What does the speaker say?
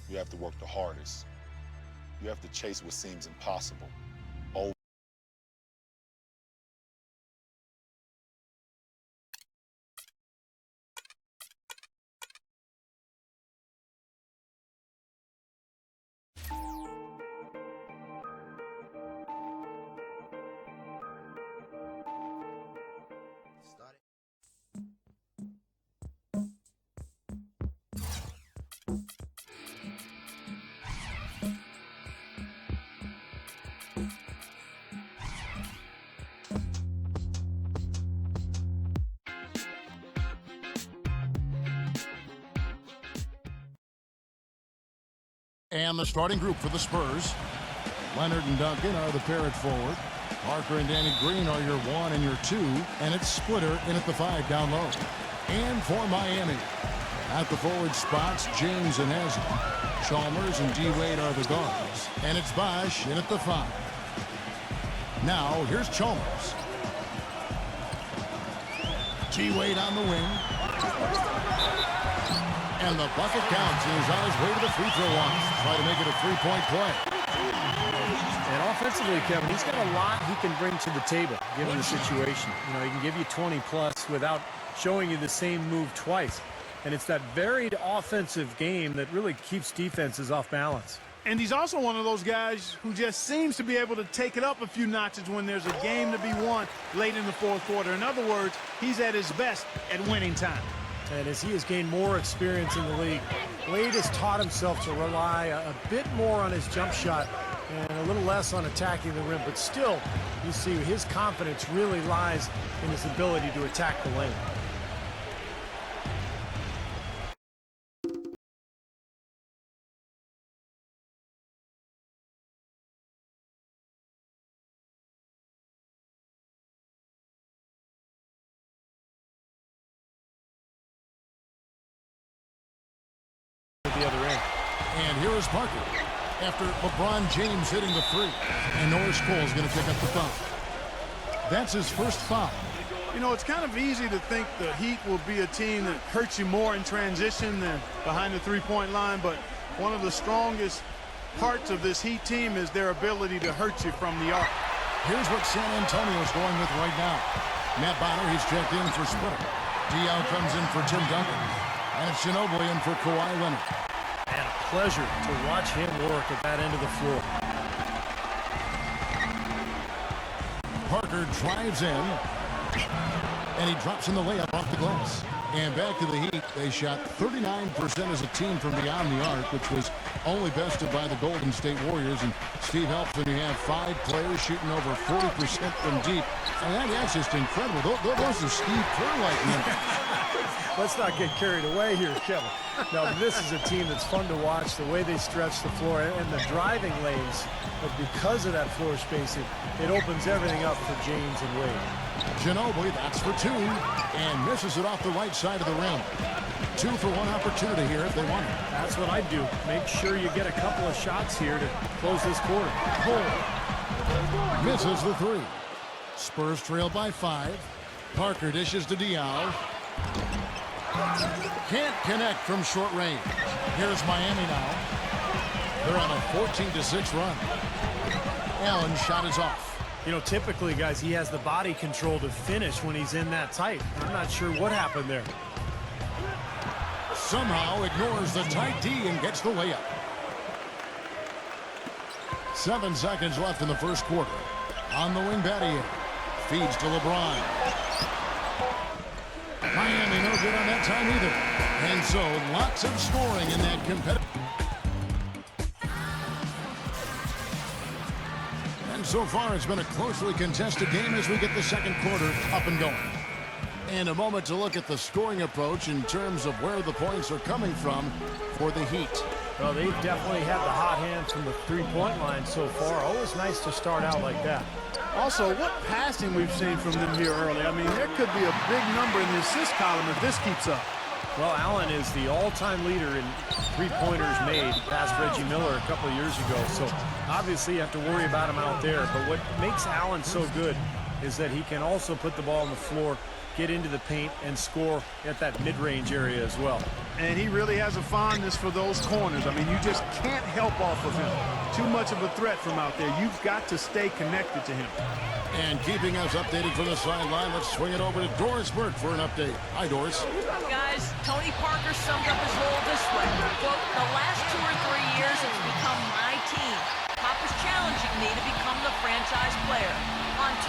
You have to work the hardest. You have to chase what seems impossible. Over. And the starting group for the Spurs. Leonard and Duncan are the pair at forward. Parker and Danny Green are your 1 and your 2. And it's Splitter in at the 5 down low. And for Miami, at the forward spots, James and Haslam. Chalmers and D-Wade are the guards. And it's Bosch in at the 5. Now, here's Chalmers. D-Wade on the wing. And the bucket counts. He's on his way to the free throw line. Try to make it a three-point play. And offensively, Kevin, he's got a lot he can bring to the table, given the situation. You know, he can give you 20-plus without showing you the same move twice. And it's that varied offensive game that really keeps defenses off balance. And he's also one of those guys who just seems to be able to take it up a few notches when there's a game to be won late in the fourth quarter. In other words, he's at his best at winning time. And as he has gained more experience in the league, Wade has taught himself to rely a bit more on his jump shot and a little less on attacking the rim. But still, you see his confidence really lies in his ability to attack the lane. The other end. And here is Parker after LeBron James hitting the 3. And Norris Cole's going to pick up the foul. That's his first foul. You know, it's kind of easy to think the Heat will be a team that hurts you more in transition than behind the three-point line, but one of the strongest parts of this Heat team is their ability to hurt you from the arc. Here's what San Antonio's going with right now. Matt Bonner, he's checked in for Splitter. Diaw comes in for Tim Duncan. And it's Ginobili in for Kawhi Leonard. And a pleasure to watch him work at that end of the floor. Parker drives in. And he drops in the layup off the glass. And back to the Heat. They shot 39% as a team from beyond the arc, which was only bested by the Golden State Warriors. And Steve helps when you have 5 players shooting over 40% from deep. And that's just incredible. Those are Steve Kerr-like numbers. Let's not get carried away here, Kevin. Now, this is a team that's fun to watch, the way they stretch the floor and the driving lanes. But because of that floor spacing, it opens everything up for James and Wade. Ginobili, that's for 2, and misses it off the right side of the rim. 2 for 1 opportunity here if they want it. That's what I'd do. Make sure you get a couple of shots here to close this quarter. Cole misses the 3. Spurs trail by 5. Parker dishes to Diaw. Can't connect from short range. Here's Miami now. They're on a 14-6 run. Allen's shot is off. You know, typically, guys, he has the body control to finish when he's in that tight. I'm not sure what happened there. Somehow ignores the tight D and gets the layup. 7 seconds left in the first quarter. On the wing, Battier feeds to LeBron. Miami no good on that time either. And so lots of scoring in that competitive. And so far it's been a closely contested game as we get the second quarter up and going. And a moment to look at the scoring approach in terms of where the points are coming from for the Heat. Well, they've definitely had the hot hand from the three-point line so far. Always nice to start out like that. Also, what passing we've seen from them here early. I mean, there could be a big number in the assist column if this keeps up. Well, Allen is the all-time leader in three-pointers made past Reggie Miller a couple of years ago. So, obviously, you have to worry about him out there. But what makes Allen so good is that he can also put the ball on the floor get into the paint and score at that mid-range area as well. And he really has a fondness for those corners. I mean, you just can't help off of him. Too much of a threat from out there. You've got to stay connected to him. And keeping us updated from the sideline, let's swing it over to Doris Burke for an update. Hi, Doris. Guys, Tony Parker summed up his role this way. Quote, the last 2 or 3 years, it's become my team. Pop is challenging me to become the franchise player. On Tony